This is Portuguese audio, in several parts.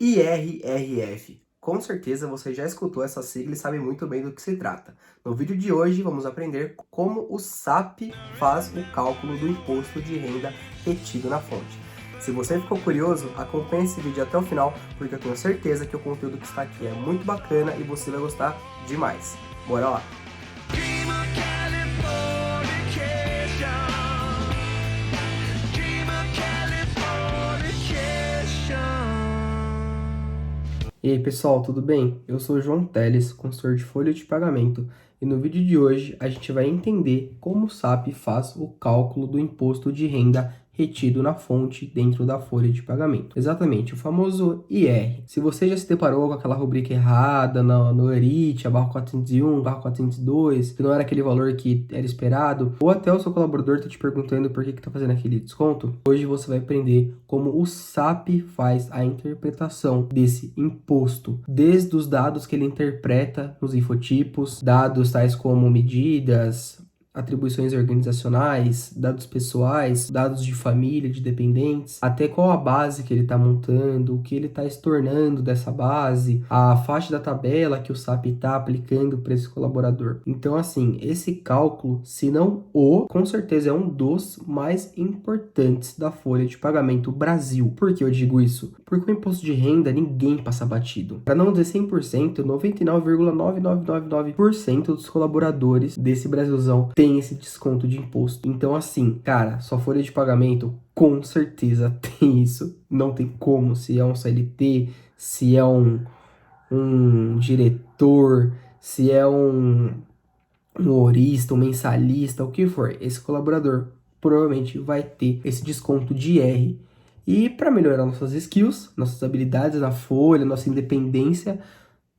IRRF. Com certeza você já escutou essa sigla e sabe muito bem do que se trata. No vídeo de hoje vamos aprender como o SAP faz o cálculo do imposto de renda retido na fonte. Se você ficou curioso, acompanhe esse vídeo até o final, porque eu tenho certeza que o conteúdo que está aqui é muito bacana e você vai gostar demais. Bora lá! E aí pessoal, tudo bem? Eu sou o João Teles, consultor de folha de pagamento, e no vídeo de hoje a gente vai entender como o SAP faz o cálculo do imposto de renda retido na fonte dentro da folha de pagamento. Exatamente, o famoso IR. Se você já se deparou com aquela rubrica errada no ERIT, a barra 401, barra 402, que não era aquele valor que era esperado, ou até o seu colaborador está te perguntando por que está fazendo aquele desconto, hoje você vai aprender como o SAP faz a interpretação desse imposto, desde os dados que ele interpreta nos infotipos, dados tais como medidas, atribuições organizacionais, dados pessoais, dados de família, de dependentes, até qual a base que ele está montando, o que ele está estornando dessa base, a faixa da tabela que o SAP está aplicando para esse colaborador. Então, assim, esse cálculo, se não com certeza é um dos mais importantes da folha de pagamento Brasil. Por que eu digo isso? Porque o imposto de renda ninguém passa batido. Para não dizer 100%, 99,9999% dos colaboradores desse Brasilzão tem esse desconto de imposto. Então, assim, cara, sua folha de pagamento com certeza tem isso. Não tem como, se é um CLT, se é um diretor, se é um horista, um mensalista, o que for, esse colaborador provavelmente vai ter esse desconto de IR. E para melhorar nossas skills, nossas habilidades na folha, nossa independência,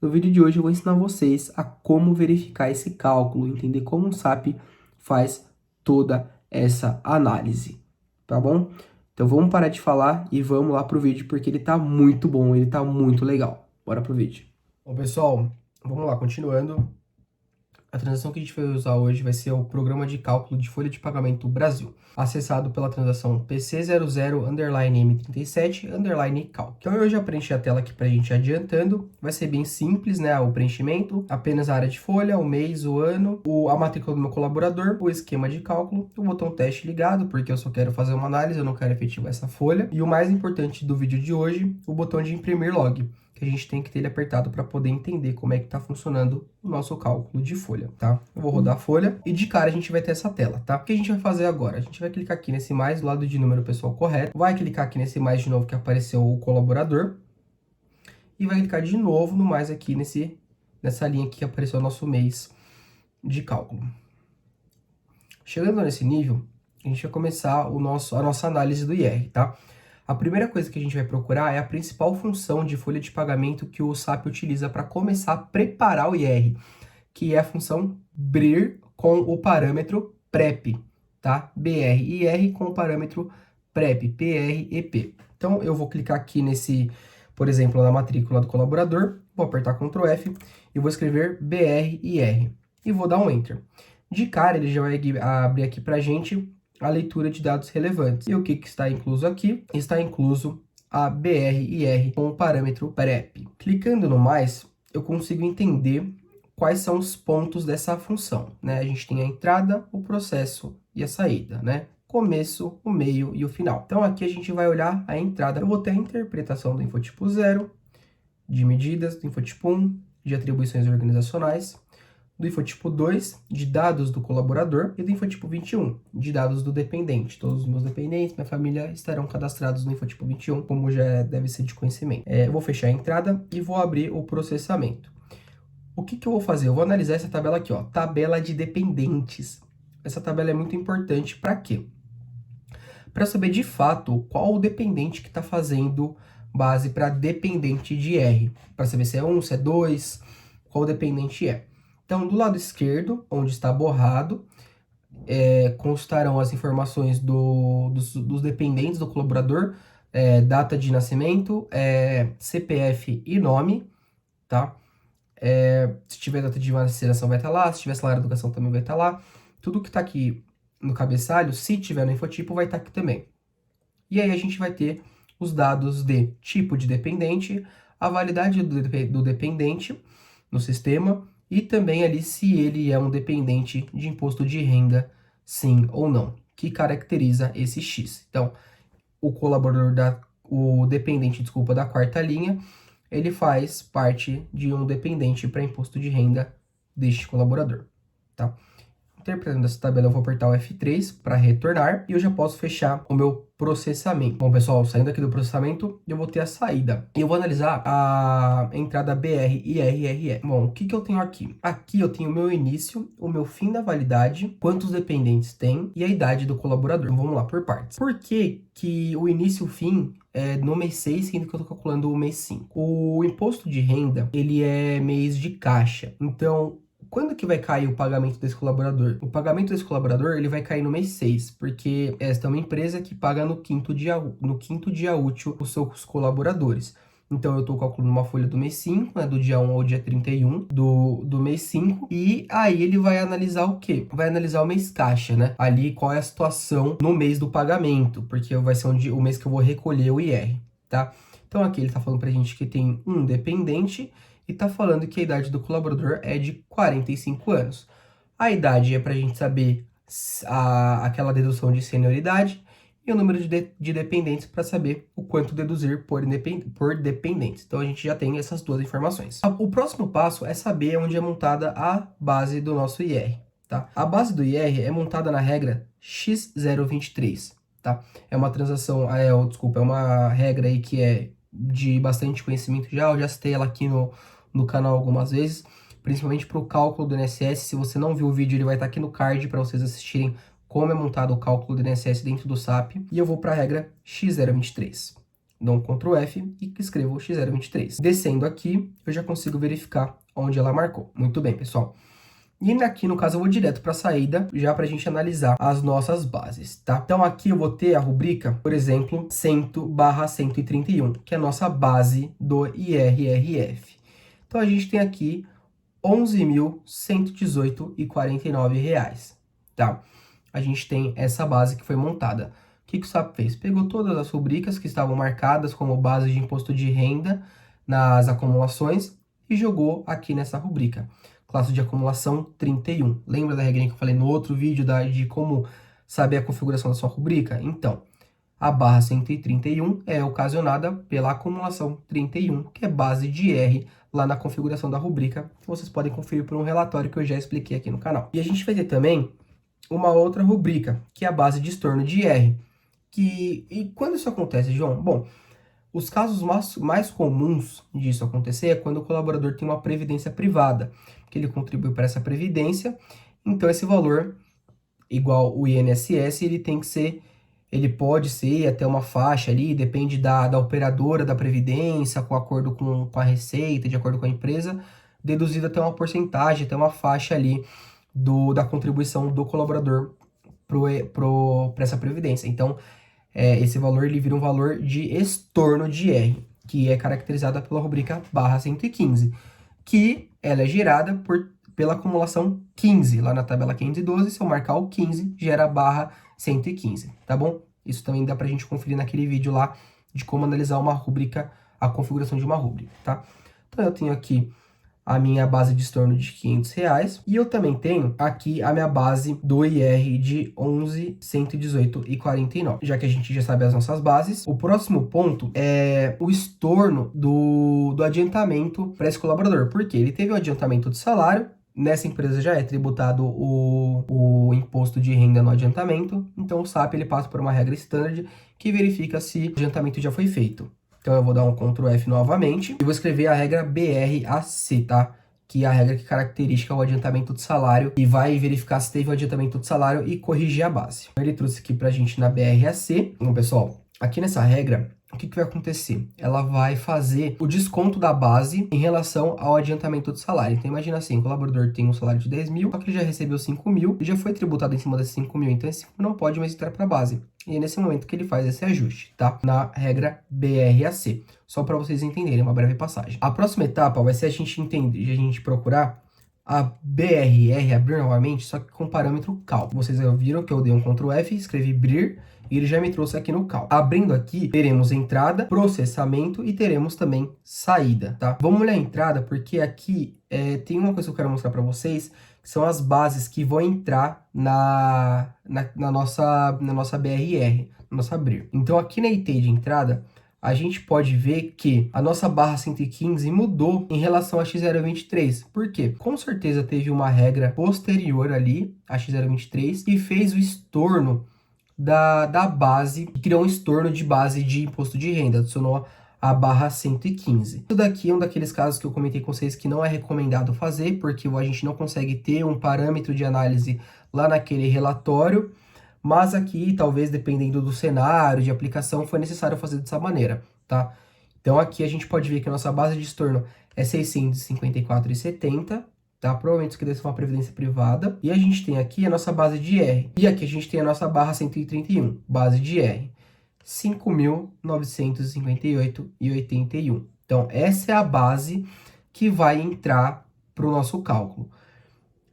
no vídeo de hoje eu vou ensinar vocês a como verificar esse cálculo, entender como o SAP faz toda essa análise, tá bom? Então vamos parar de falar e vamos lá pro vídeo, porque ele tá muito bom, ele tá muito legal. Bora pro vídeo. Bom, pessoal, vamos lá, continuando. A transação que a gente vai usar hoje vai ser o Programa de Cálculo de Folha de Pagamento Brasil, acessado pela transação PC00-M37-Cal. Então eu já preenchi a tela aqui para a gente ir adiantando, vai ser bem simples, né, o preenchimento, apenas a área de folha, o mês, o ano, a matrícula do meu colaborador, o esquema de cálculo, o botão teste ligado, porque eu só quero fazer uma análise, eu não quero efetivar essa folha, e o mais importante do vídeo de hoje, o botão de imprimir log, que a gente tem que ter ele apertado para poder entender como é que está funcionando o nosso cálculo de folha, tá? Eu vou rodar a folha e de cara a gente vai ter essa tela, tá? O que a gente vai fazer agora? A gente vai clicar aqui nesse mais do lado de número pessoal correto, vai clicar aqui nesse mais de novo que apareceu o colaborador e vai clicar de novo no mais aqui nessa linha aqui que apareceu o nosso mês de cálculo. Chegando nesse nível, a gente vai começar a nossa análise do IR, tá? A primeira coisa que a gente vai procurar é a principal função de folha de pagamento que o SAP utiliza para começar a preparar o IR, que é a função BRIR com o parâmetro PREP, tá? BR e IR com o parâmetro PREP, PR e P. Então eu vou clicar aqui por exemplo, na matrícula do colaborador, vou apertar Ctrl F e vou escrever BR e IR e vou dar um Enter. De cara ele já vai abrir aqui para a gente a leitura de dados relevantes. E o que está incluso aqui? Está incluso a BR e IR com o parâmetro PREP. Clicando no mais, eu consigo entender quais são os pontos dessa função, né? A gente tem a entrada, o processo e a saída, né? Começo, o meio e o final. Então aqui a gente vai olhar a entrada. Eu vou ter a interpretação do infotipo 0, de medidas, do infotipo 1, de atribuições organizacionais, do infotipo 2, de dados do colaborador, e do infotipo 21, de dados do dependente. Todos os meus dependentes, minha família, estarão cadastrados no infotipo 21, como já deve ser de conhecimento. Eu vou fechar a entrada e vou abrir o processamento. O que eu vou fazer? Eu vou analisar essa tabela aqui, ó, tabela de dependentes. Essa tabela é muito importante para quê? Para saber de fato qual o dependente que está fazendo base para dependente de R. Para saber se é 1, se é 2, qual dependente é. Então, do lado esquerdo, onde está borrado, constarão as informações dos dependentes do colaborador, data de nascimento, CPF e nome, tá? Se tiver data de vacinação vai estar lá, se tiver salário de educação também vai estar lá. Tudo que está aqui no cabeçalho, se tiver no infotipo, vai estar aqui também. E aí a gente vai ter os dados de tipo de dependente, a validade do dependente no sistema e também ali se ele é um dependente de imposto de renda, sim ou não, que caracteriza esse X. Então, o dependente, desculpa, da quarta linha, ele faz parte de um dependente para imposto de renda deste colaborador, tá? Interpretando essa tabela, eu vou apertar o F3 para retornar e eu já posso fechar o meu processamento. Bom, pessoal, saindo aqui do processamento, eu vou ter a saída. E eu vou analisar a entrada BR e RRE. Bom, o que eu tenho aqui? Aqui eu tenho o meu início, o meu fim da validade, quantos dependentes tem e a idade do colaborador. Então, vamos lá, por partes. Por que o início e o fim é no mês 6, sendo que eu estou calculando o mês 5? O imposto de renda, ele é mês de caixa. Então, quando que vai cair o pagamento desse colaborador? O pagamento desse colaborador, ele vai cair no mês 6, porque esta é uma empresa que paga no quinto dia útil os seus colaboradores. Então, eu estou calculando uma folha do mês 5, né, do dia 1 ao dia 31 do mês 5, e aí ele vai analisar o quê? Vai analisar o mês caixa, né? Ali, qual é a situação no mês do pagamento, porque vai ser o mês que eu vou recolher o IR, tá? Então, aqui ele está falando pra gente que tem um dependente, e está falando que a idade do colaborador é de 45 anos. A idade é para a gente saber aquela dedução de senioridade e o número de dependentes para saber o quanto deduzir por dependentes. Então a gente já tem essas duas informações. O próximo passo é saber onde é montada a base do nosso IR. Tá? A base do IR é montada na regra X023. Tá? É uma transação, é uma regra aí que é de bastante conhecimento já. Eu já citei ela aqui no canal algumas vezes, principalmente para o cálculo do INSS. Se você não viu o vídeo, ele vai estar aqui no card para vocês assistirem como é montado o cálculo do INSS dentro do SAP. E eu vou para a regra X023. Dou um Ctrl F e escrevo X023. Descendo aqui, eu já consigo verificar onde ela marcou. Muito bem, pessoal. E aqui, no caso, eu vou direto para a saída, já para a gente analisar as nossas bases, tá? Então, aqui eu vou ter a rubrica, por exemplo, 100/131, que é a nossa base do IRRF. Então, a gente tem aqui R$ 11.118,49, tá? A gente tem essa base que foi montada. O que o SAP fez? Pegou todas as rubricas que estavam marcadas como base de imposto de renda nas acumulações e jogou aqui nessa rubrica. Classe de acumulação 31. Lembra da regrinha que eu falei no outro vídeo de como saber a configuração da sua rubrica? Então, a barra 131 é ocasionada pela acumulação 31, que é base de R lá na configuração da rubrica, que vocês podem conferir por um relatório que eu já expliquei aqui no canal. E a gente vai ter também uma outra rubrica, que é a base de estorno de R. E quando isso acontece, João? Bom, os casos mais comuns disso acontecer é quando o colaborador tem uma previdência privada, que ele contribui para essa previdência, então esse valor, igual o INSS, ele pode ser até uma faixa ali, depende da operadora da previdência, com acordo com a receita, de acordo com a empresa, deduzido até uma porcentagem, até uma faixa ali da contribuição do colaborador para essa previdência. Então, esse valor ele vira um valor de estorno de R, que é caracterizada pela rubrica barra 115, que ela é gerada pela acumulação 15, lá na tabela 512, se eu marcar o 15, gera barra 115, tá bom? Isso também dá pra gente conferir naquele vídeo lá de como analisar uma rubrica, a configuração de uma rubrica, tá? Então eu tenho aqui a minha base de estorno de R$500 e eu também tenho aqui a minha base do IR de 11.118,49. Já que a gente já sabe as nossas bases, o próximo ponto é o estorno do adiantamento para esse colaborador, porque ele teve um adiantamento de salário. Nessa empresa já é tributado o imposto de renda no adiantamento, então o SAP ele passa por uma regra standard que verifica se o adiantamento já foi feito. Então eu vou dar um Ctrl F novamente e vou escrever a regra BRAC, tá? Que é a regra que caracteriza o adiantamento de salário e vai verificar se teve o adiantamento de salário e corrigir a base. Então, ele trouxe aqui pra gente na BRAC. Então, pessoal, aqui nessa regra, o que vai acontecer? Ela vai fazer o desconto da base em relação ao adiantamento de salário. Então, imagina assim, o colaborador tem um salário de 10 mil, só que ele já recebeu 5 mil e já foi tributado em cima desses 5 mil, então esse 5 não pode mais entrar para a base. E é nesse momento que ele faz esse ajuste, tá? Na regra BRAC. Só para vocês entenderem, uma breve passagem. A próxima etapa vai ser a gente procurar a BRR, abrir novamente, só que com parâmetro cal. Vocês viram que eu dei um Ctrl F, escrevi BRIR, E ele já me trouxe aqui no cálculo. Abrindo aqui, teremos entrada, processamento e teremos também saída, tá? Vamos olhar a entrada, porque aqui tem uma coisa que eu quero mostrar para vocês, que são as bases que vão entrar na nossa BRR, na nossa BRIR. Então, aqui na IT de entrada, a gente pode ver que a nossa barra 115 mudou em relação a X023. Por quê? Com certeza teve uma regra posterior ali, a X023, que fez o estorno da base, criou um estorno de base de imposto de renda, adicionou a barra 115. Isso daqui é um daqueles casos que eu comentei com vocês que não é recomendado fazer, porque a gente não consegue ter um parâmetro de análise lá naquele relatório, mas aqui, talvez, dependendo do cenário de aplicação, foi necessário fazer dessa maneira, tá? Então aqui a gente pode ver que a nossa base de estorno é 654,70, tá? Provavelmente isso aqui deve ser uma previdência privada. E a gente tem aqui a nossa base de R. E aqui a gente tem a nossa barra 131, base de R. 5.958,81. Então, essa é a base que vai entrar para o nosso cálculo.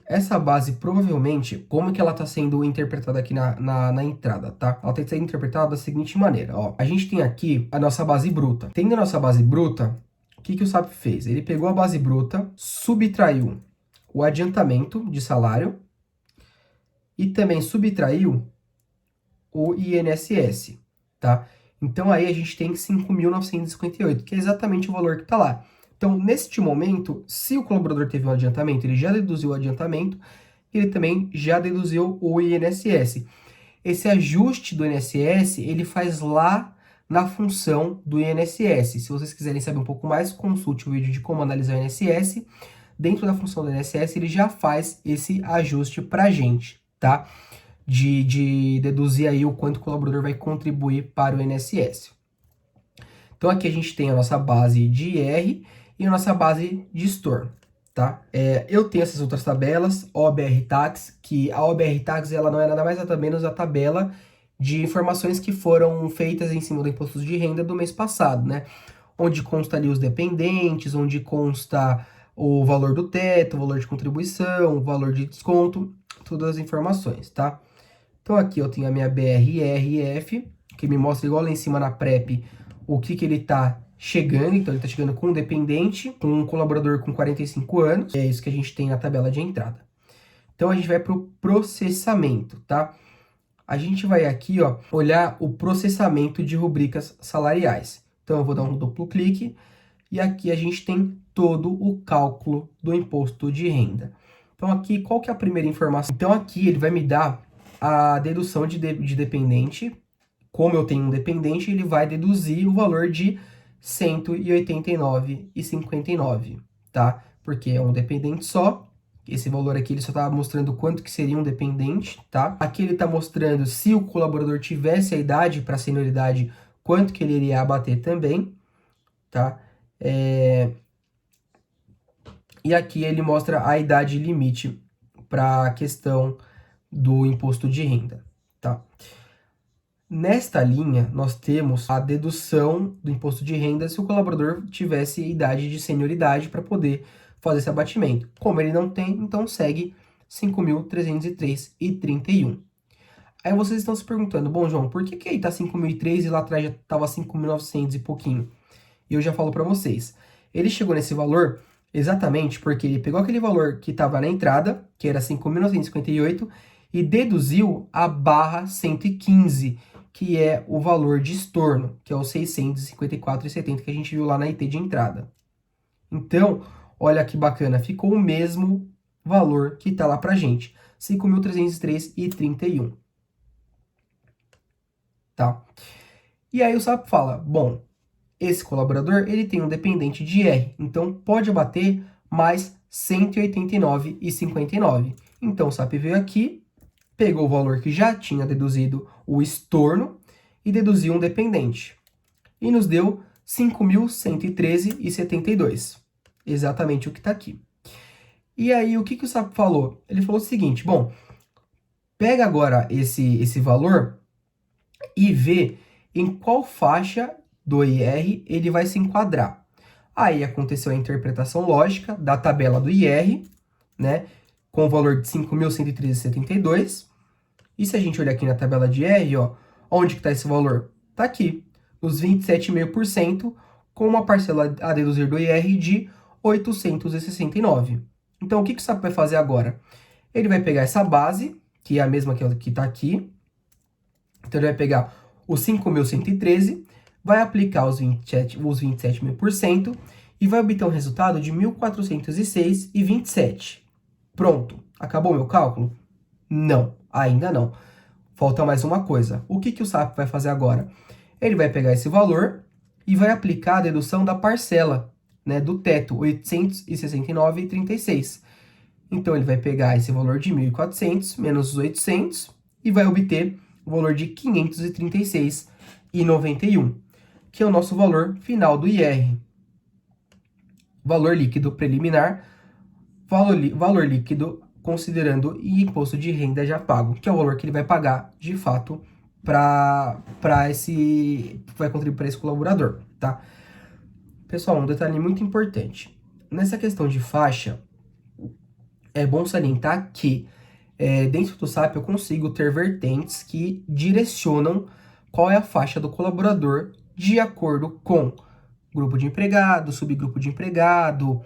Essa base, provavelmente, como que ela está sendo interpretada aqui na entrada, tá? Ela tem que ser interpretada da seguinte maneira, ó. A gente tem aqui a nossa base bruta. Tendo a nossa base bruta, o que o SAP fez? Ele pegou a base bruta, subtraiu o adiantamento de salário e também subtraiu o INSS, tá? Então, aí a gente tem 5.958, que é exatamente o valor que está lá. Então, neste momento, se o colaborador teve um adiantamento, ele já deduziu o adiantamento, ele também já deduziu o INSS. Esse ajuste do INSS, ele faz lá na função do INSS. Se vocês quiserem saber um pouco mais, consulte o vídeo de como analisar o INSS. Dentro da função do INSS, ele já faz esse ajuste para a gente, tá? De deduzir aí o quanto o colaborador vai contribuir para o INSS. Então, aqui a gente tem a nossa base de IR e a nossa base de estorno, tá? Eu tenho essas outras tabelas, OBR Tax, que a OBR Tax ela não é nada mais nada menos a tabela de informações que foram feitas em cima do imposto de renda do mês passado, né? Onde consta ali os dependentes, onde consta o valor do teto, o valor de contribuição, o valor de desconto, todas as informações, tá? Então aqui eu tenho a minha BRRF, que me mostra igual lá em cima na PrEP o que ele tá chegando. Então ele tá chegando com um dependente, com um colaborador com 45 anos. É isso que a gente tem na tabela de entrada. Então a gente vai para o processamento, tá? A gente vai aqui, ó, olhar o processamento de rubricas salariais. Então eu vou dar um duplo clique e aqui a gente tem todo o cálculo do imposto de renda. Então aqui, qual que é a primeira informação? Então aqui ele vai me dar a dedução de dependente. Como eu tenho um dependente, ele vai deduzir o valor de 189,59, tá? Porque é um dependente só. Esse valor aqui ele só está mostrando quanto que seria um dependente, tá? Aqui ele está mostrando se o colaborador tivesse a idade para senioridade, quanto que ele iria abater também, tá? E aqui ele mostra a idade limite para a questão do imposto de renda, tá? Nesta linha, nós temos a dedução do imposto de renda se o colaborador tivesse idade de senioridade para poder fazer esse abatimento. Como ele não tem, então segue 5.303,31. Aí vocês estão se perguntando, bom, João, por que aí tá 5.003 e lá atrás já estava 5.900 e pouquinho? E eu já falo para vocês. Ele chegou nesse valor exatamente porque ele pegou aquele valor que estava na entrada, que era 5.958, e deduziu a barra 115, que é o valor de estorno, que é o 654,70 que a gente viu lá na IT de entrada. Então, olha que bacana, ficou o mesmo valor que está lá pra gente, 5.303,31. Tá? E aí o SAP fala, bom, esse colaborador, ele tem um dependente de R, então pode abater mais 189,59. Então o SAP veio aqui, pegou o valor que já tinha deduzido o estorno e deduziu um dependente. E nos deu 5.113,72. Exatamente o que está aqui. E aí, o que o SAP falou? Ele falou o seguinte, bom, pega agora esse valor e vê em qual faixa do IR ele vai se enquadrar. Aí aconteceu a interpretação lógica da tabela do IR, né, com o valor de 5.113,72. E se a gente olhar aqui na tabela de R, ó, Onde que está esse valor? Está aqui, nos 27,5%, com uma parcela a deduzir do IR de 869. Então, o que o SAP vai fazer agora? Ele vai pegar essa base, que é a mesma que está aqui. Então, ele vai pegar os 5.113, vai aplicar os 27,5% e vai obter um resultado de 1.406,27. Pronto. Acabou meu cálculo? Não, ainda não. Falta mais uma coisa. O que o SAP vai fazer agora? Ele vai pegar esse valor e vai aplicar a dedução da parcela, né, do teto, 869,36. Então, ele vai pegar esse valor de 1.400 menos os 800 e vai obter o valor de 536,91, que é o nosso valor final do IR. Valor líquido preliminar, valor líquido considerando o imposto de renda já pago, que é o valor que ele vai pagar, de fato, vai contribuir para esse colaborador, tá? Pessoal, um detalhe muito importante. Nessa questão de faixa, é bom salientar que dentro do SAP eu consigo ter vertentes que direcionam qual é a faixa do colaborador de acordo com grupo de empregado, subgrupo de empregado,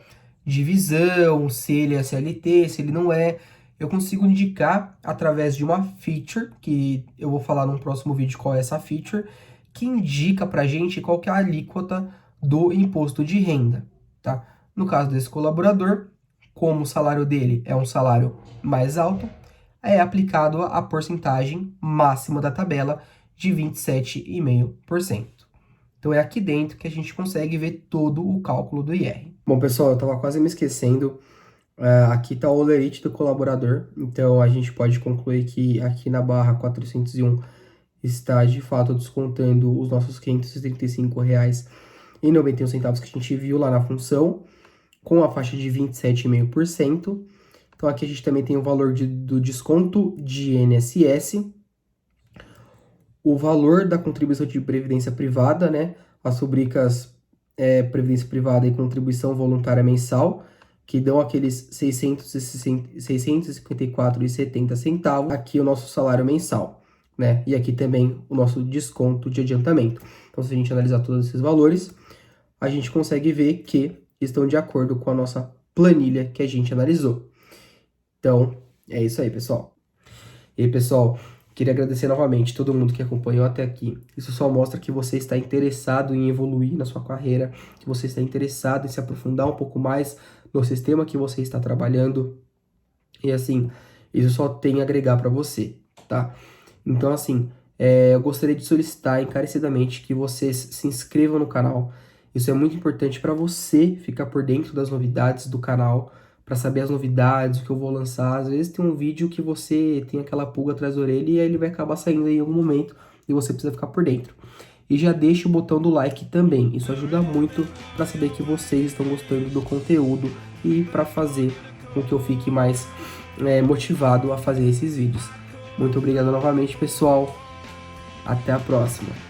divisão, se ele é CLT, se ele não é. Eu consigo indicar através de uma feature, que eu vou falar num próximo vídeo qual é essa feature, que indica pra gente qual que é a alíquota do imposto de renda, tá? No caso desse colaborador, como o salário dele é um salário mais alto, é aplicado a porcentagem máxima da tabela de 27,5%. Então é aqui dentro que a gente consegue ver todo o cálculo do IR. Bom, pessoal, eu estava quase me esquecendo. Aqui está o holerite do colaborador. Então a gente pode concluir que aqui na barra 401 está de fato descontando os nossos R$ 535,91 que a gente viu lá na função, com a faixa de 27,5%. Então aqui a gente também tem o valor do desconto de INSS, o valor da contribuição de previdência privada, né? As rubricas previdência privada e contribuição voluntária mensal, que dão aqueles R$ 654,70. Aqui o nosso salário mensal, né? E aqui também o nosso desconto de adiantamento. Então, se a gente analisar todos esses valores, a gente consegue ver que estão de acordo com a nossa planilha que a gente analisou. Então, é isso aí, pessoal. E aí, pessoal, queria agradecer novamente todo mundo que acompanhou até aqui. Isso só mostra que você está interessado em evoluir na sua carreira, que você está interessado em se aprofundar um pouco mais no sistema que você está trabalhando. E assim, isso só tem a agregar para você, tá? Então, assim, eu gostaria de solicitar encarecidamente que vocês se inscrevam no canal. Isso é muito importante para você ficar por dentro das novidades do canal, para saber as novidades, o que eu vou lançar. Às vezes tem um vídeo que você tem aquela pulga atrás da orelha e aí ele vai acabar saindo em algum momento e você precisa ficar por dentro. E já deixa o botão do like também, isso ajuda muito para saber que vocês estão gostando do conteúdo e para fazer com que eu fique mais motivado a fazer esses vídeos. Muito obrigado novamente, pessoal. Até a próxima.